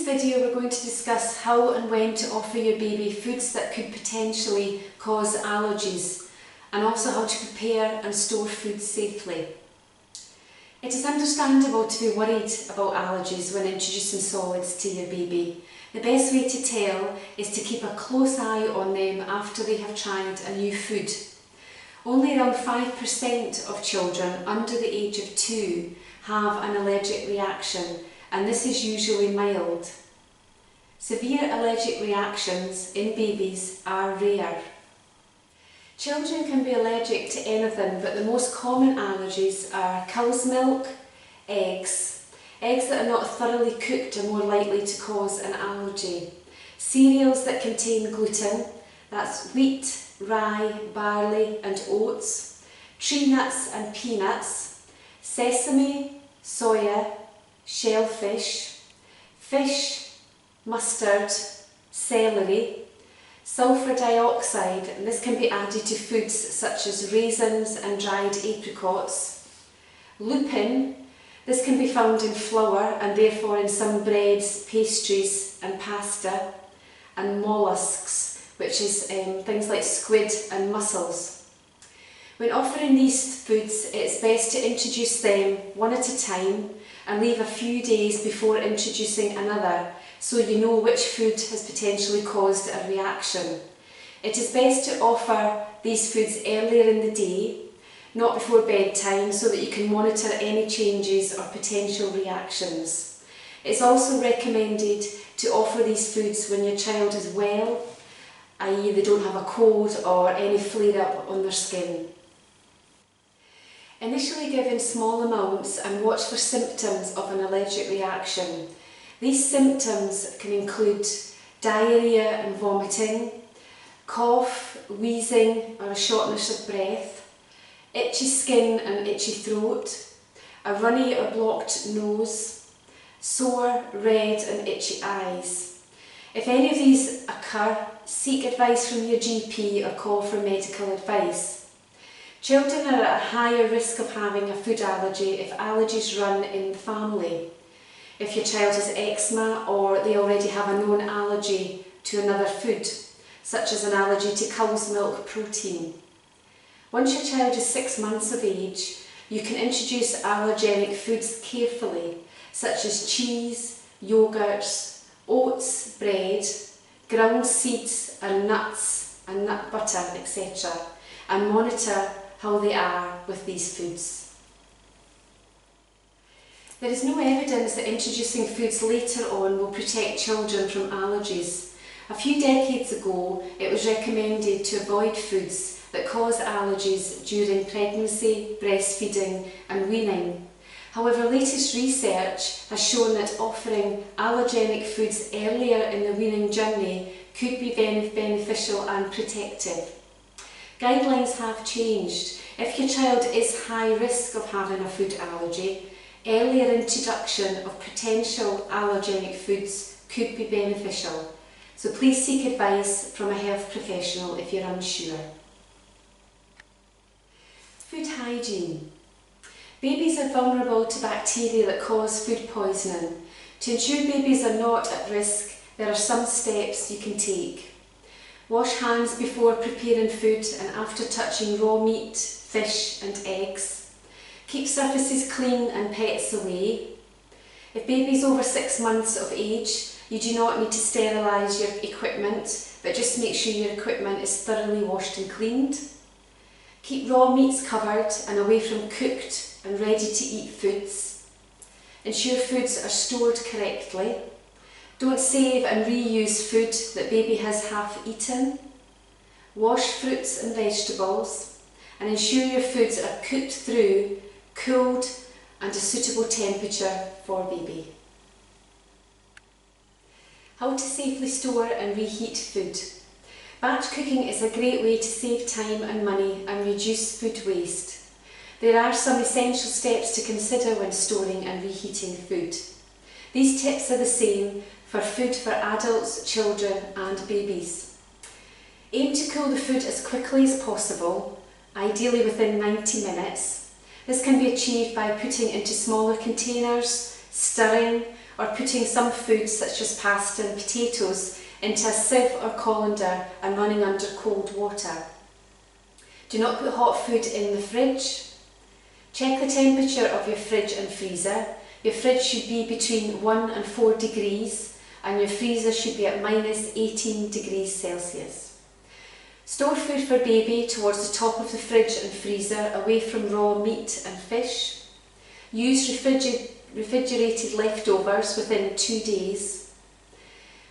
video we're going to discuss how and when to offer your baby foods that could potentially cause allergies, and also how to prepare and store food safely. It is understandable to be worried about allergies when introducing solids to your baby. The best way to tell is to keep a close eye on them after they have tried a new food. Only around 5% of children under the age of 2 have an allergic reaction, and this is usually mild. Severe allergic reactions in babies are rare. Children can be allergic to anything, but the most common allergies are cow's milk, eggs. Eggs that are not thoroughly cooked are more likely to cause an allergy. Cereals that contain gluten, that's wheat, rye, barley and oats. Tree nuts and peanuts. Sesame, soya, shellfish, fish, mustard, celery. Sulphur dioxide, and this can be added to foods such as raisins and dried apricots. Lupin, this can be found in flour and therefore in some breads, pastries and pasta. And molluscs, which is things like squid and mussels. When offering these foods, it's best to introduce them one at a time and leave a few days before introducing another, so you know which food has potentially caused a reaction. It is best to offer these foods earlier in the day, not before bedtime, so that you can monitor any changes or potential reactions. It's also recommended to offer these foods when your child is well, i.e. they don't have a cold or any flare-up on their skin. Initially give in small amounts and watch for symptoms of an allergic reaction. These symptoms can include diarrhea and vomiting, cough, wheezing or a shortness of breath, itchy skin and itchy throat, a runny or blocked nose, sore, red and itchy eyes. If any of these occur, seek advice from your GP or call for medical advice. Children are at a higher risk of having a food allergy if allergies run in the family. If your child has eczema or they already have a known allergy to another food, such as an allergy to cow's milk protein. Once your child is 6 months of age, you can introduce allergenic foods carefully, such as cheese, yogurts, oats, bread, ground seeds and nuts and nut butter, etc. and monitor how they are with these foods. There is no evidence that introducing foods later on will protect children from allergies. A few decades ago, it was recommended to avoid foods that cause allergies during pregnancy, breastfeeding and weaning. However, latest research has shown that offering allergenic foods earlier in the weaning journey could be beneficial and protective. Guidelines have changed. If your child is high risk of having a food allergy, earlier introduction of potential allergenic foods could be beneficial. So please seek advice from a health professional if you're unsure. Food hygiene. Babies are vulnerable to bacteria that cause food poisoning. To ensure babies are not at risk, there are some steps you can take. Wash hands before preparing food and after touching raw meat, fish and eggs. Keep surfaces clean and pets away. If baby is over 6 months of age, you do not need to sterilise your equipment, but just make sure your equipment is thoroughly washed and cleaned. Keep raw meats covered and away from cooked and ready to eat foods. Ensure foods are stored correctly. Don't save and reuse food that baby has half eaten. Wash fruits and vegetables and ensure your foods are cooked through, cooled and a suitable temperature for baby. How to safely store and reheat food. Batch cooking is a great way to save time and money and reduce food waste. There are some essential steps to consider when storing and reheating food. These tips are the same for food for adults, children and babies. Aim to cool the food as quickly as possible, ideally within 90 minutes. This can be achieved by putting into smaller containers, stirring or putting some foods such as pasta and potatoes into a sieve or colander and running under cold water. Do not put hot food in the fridge. Check the temperature of your fridge and freezer. Your fridge should be between 1 and 4 degrees and your freezer should be at -18 degrees Celsius. Store food for baby towards the top of the fridge and freezer, away from raw meat and fish. Use refrigerated leftovers within 2 days.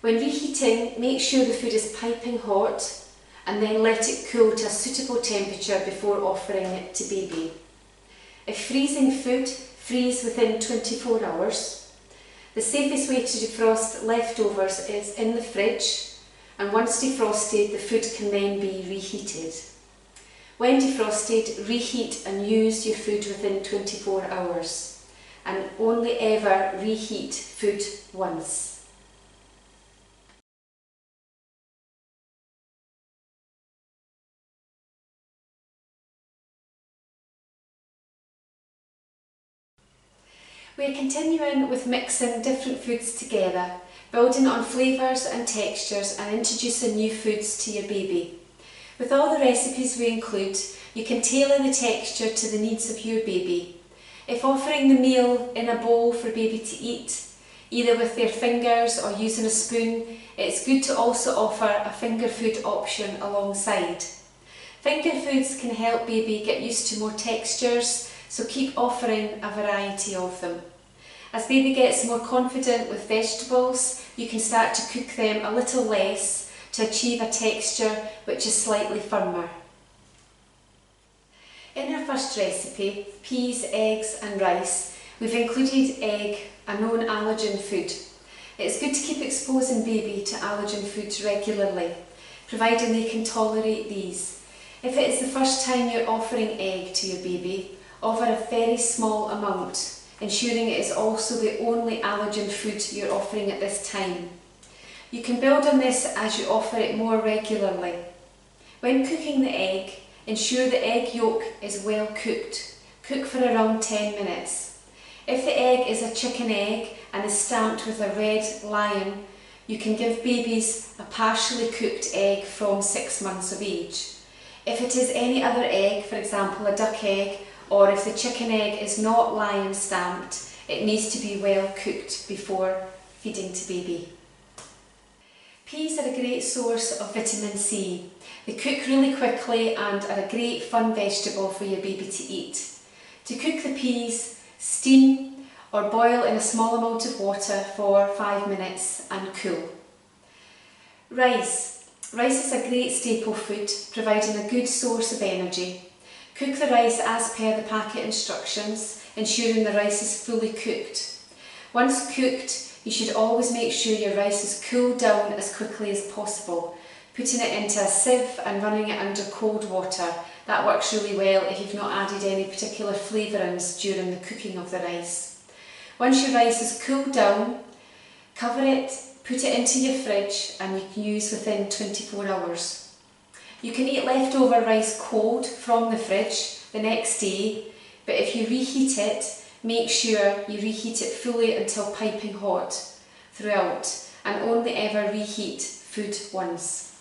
When reheating, make sure the food is piping hot and then let it cool to a suitable temperature before offering it to baby. If freezing food, freeze within 24 hours. The safest way to defrost leftovers is in the fridge, and once defrosted, the food can then be reheated. When defrosted, reheat and use your food within 24 hours, and only ever reheat food once. We are continuing with mixing different foods together, building on flavours and textures and introducing new foods to your baby. With all the recipes we include, you can tailor the texture to the needs of your baby. If offering the meal in a bowl for baby to eat, either with their fingers or using a spoon, it's good to also offer a finger food option alongside. Finger foods can help baby get used to more textures, so keep offering a variety of them. As baby gets more confident with vegetables, you can start to cook them a little less to achieve a texture which is slightly firmer. In our first recipe, peas, eggs and rice, we've included egg, a known allergen food. It's good to keep exposing baby to allergen foods regularly, providing they can tolerate these. If it is the first time you're offering egg to your baby, offer a very small amount, ensuring it is also the only allergen food you're offering at this time. You can build on this as you offer it more regularly. When cooking the egg, ensure the egg yolk is well cooked. Cook for around 10 minutes. If the egg is a chicken egg and is stamped with a red lion, you can give babies a partially cooked egg from 6 months of age. If it is any other egg, for example a duck egg, or if the chicken egg is not lion stamped, it needs to be well cooked before feeding to baby. Peas are a great source of vitamin C. They cook really quickly and are a great fun vegetable for your baby to eat. To cook the peas, steam or boil in a small amount of water for 5 minutes and cool. Rice. Rice is a great staple food, providing a good source of energy. Cook the rice as per the packet instructions, ensuring the rice is fully cooked. Once cooked, you should always make sure your rice is cooled down as quickly as possible, putting it into a sieve and running it under cold water. That works really well if you've not added any particular flavourings during the cooking of the rice. Once your rice is cooled down, cover it, put it into your fridge and you can use within 24 hours. You can eat leftover rice cold from the fridge the next day, but if you reheat it, make sure you reheat it fully until piping hot throughout and only ever reheat food once.